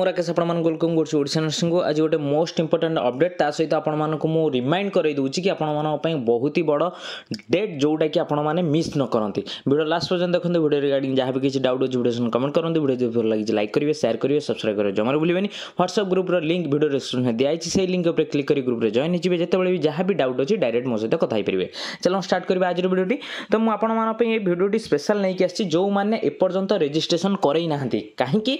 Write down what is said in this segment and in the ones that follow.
Rakesh welcome करछी nursing को आज गोटे मोस्ट इंपोर्टेंट अपडेट ता सहित आपको रिमाइंड कर दूसरी कि आपण बहुत ही बड़ डेट जोटा कि आपण मैंने मिस न करती वीडियो लास्ट पर्यटन देखते वीडियो रिगार्डिंग जहाँ भी किसी डाउट अच्छे वीडियो कमेंट करते वीडियो भल लगी लाइक करेंगे शेयर करेंगे सब्सक्राइब करेंगे जमार भूलें WhatsApp group link video description में दिखाई से लिंक पर क्लिक कर ग्रुप में जॉइन होते जिते भी जहाँ भी डाउट अच्छी डायरेक्ट मो सहित कथा पारे। चलो स्टार्ट करेंगे आज वीडियो तो मुझे आपंट भिडियो स्पेशल नहीं आसी जो मैंने एपर्यंत रेजिस्ट्रेशन करना कहीं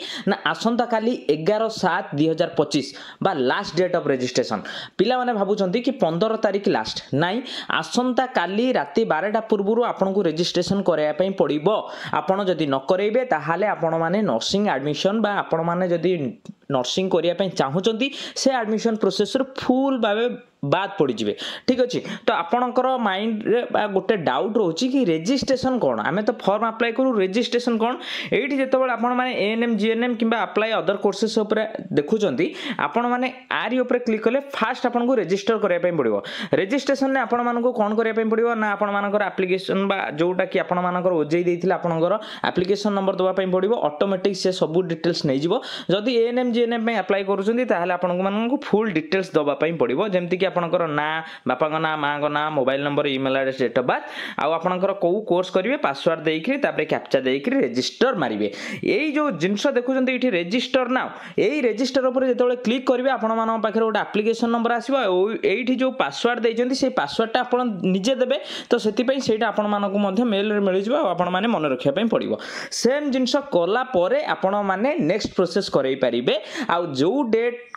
आसंता काली 11/7/2025 बा लास्ट डेट ऑफ रजिस्ट्रेशन पिला माने भाबुचंती कि 15 तारिख लास्ट नाई आसंता काली राति 12टा पूर्व आपन को रजिस्ट्रेशन करया पई पड़िबो। आपन जदि न करैबे ताहाले आपन माने नर्सिंग एडमिशन बा आपन माने जदि नर्सिंग करिया पई चाहुचंती से एडमिशन प्रोसेस रो फुल भाबे बाद पड़ जाए। ठीक अच्छे तो आपणकर माइंड रे गोटे डाउट रोची कि रेजिस्ट्रेशन कौन आमे तो फॉर्म अप्लाई करूँ रेजिस्ट्रेशन कौन एठी जेतेबेले आपण माने एएनएम जीएनएम किंबा अप्लाई अदर कोर्सेस ऊपर देखुचंती आपण माने आरी ऊपर क्लिक कले फास्ट आपन को रजिस्टर करिया पई पड़िबो। रजिस्ट्रेशन ने आपण मानको कोन करिया पई पड़िबो ना आपण मानकर एप्लीकेशन बा जोटा कि आपण मानकर ओजेई देथिला आपणकर एप्लीकेशन नंबर दवा पई पड़िबो ऑटोमेटिक से सब डिटेल्स नै जिवो। जदि एएनएम जीएनएम में अप्लाई करूचंती ताहाले आपण मानको फुल डिटेल्स दवा पई पड़िबो जेमति कि आपणकर ना बापा ना माँ का ना mobile number email address date of birth आउ आपणकर को कोर्स करिवे पासवर्ड देइकरी तापर कैप्चा देइकरी रजिस्टर मारिवे। एई जो जिंस देखुचंती इठी रजिस्टर नाउ एई रजिस्टर ऊपर जेतेबेले क्लिक करिवे आपण मानन पाखरे गोटे एप्लीकेशन नंबर आसीबो एठी जो पासवर्ड देइचंती से पासवर्ड टा आपण निजे देबे तो सेति पई सेटा आपण मानको मध्ये मेल रे मिलि जिवो आपण माने मन रखिया पई पड़िबो। सेम जिंस कोला परे आपण माने नेक्स्ट प्रोसेस करई परिबे आउ जो डेट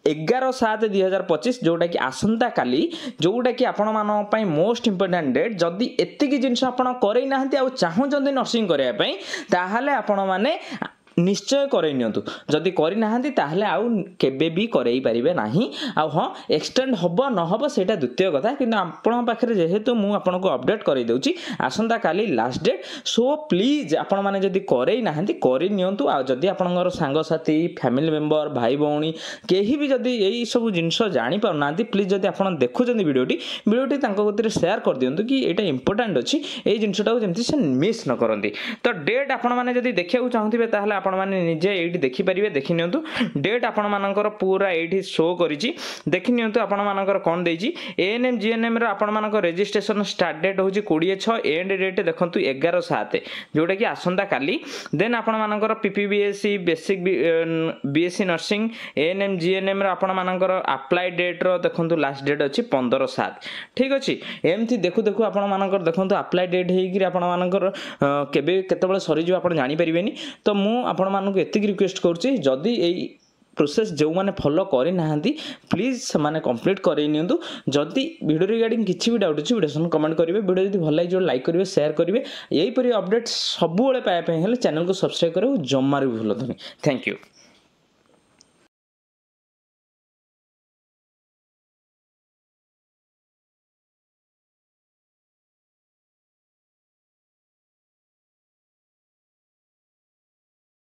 11/7/2025 जोटा कि आसंता काली जोटा कि आपण मानन पई मोस्ट इंपोर्टेंट डेट जदि एतिकी जिंस आपण करई नाहंती आ चाहूचंती नर्सिंग करिया पई ताहाले आपण माने निश्चय करई नियंतु जदि करि नाहंती ताहले आउ केबे भी करई परिबे नाही। आ हां एक्सटेंड हबो न हबो सेटा द्वितीय कथा किंतु आपण पाखरे जेहेतु मु आपण को अपडेट करै देउची आसंता काली लास्ट डेट सो प्लीज आपण माने जदि करई नाहंती करि नियंतु आ जदि आपनकर संग साथी फैमिली मेंबर भाई भौणी केही भी जदि एई सब जिंस जानि पाउ नांती प्लीज जदि आपण देखुचंदी वीडियोटी तांको गतिरे शेयर कर दियंतु कि एटा इंपोर्टेंट अछि एई जिंसटा जेमति से मिस न करंती। तो डेट आपण माने जदि देखिया चाहथिबे ताहले आपण माने निजे एठी देखि परिबे देखि नियंतु डेट आपण मानकर पूरा एठी शो करिछि देखि नियंतु आपण मानकर कोन देछि एएनएम जीएनएम रो आपण मानकर रजिस्ट्रेशन स्टार्ट डेट होछि 26/6 एंड डेट देखंतु 11/7 जोटा कि आसंता काली देन आपण मानकर PPBSC basic BSc nursing ANM GNM रो आपण मानकर अप्लाई डेट रो देखंतु लास्ट डेट अछि 15/7। ठीक अछि एमथि देखु देखु आपण मानकर देखंतु अप्लाई डेट हेकि आपण मानकर केबे केतेबेले सरी जो आपण जानि परिबेनी। तो मु आपण मानक एतिक रिक्वेस्ट करूची जदि एई प्रोसेस जो मैंने फॉलो करि नाहंती प्लीज से माने कंप्लीट करै नियंतु। जदि वीडियो रिगार्डिंग किछि भी डाउट अछि वीडियो कमेंट करिवे वीडियो जदि भल लागि जो लाइक करिवे शेयर करिवे एई परि अपडेट सब बेले पाए पे हेले चैनल को सब्सक्राइब करिवे जम्मार भी भूलतनी। Thank you.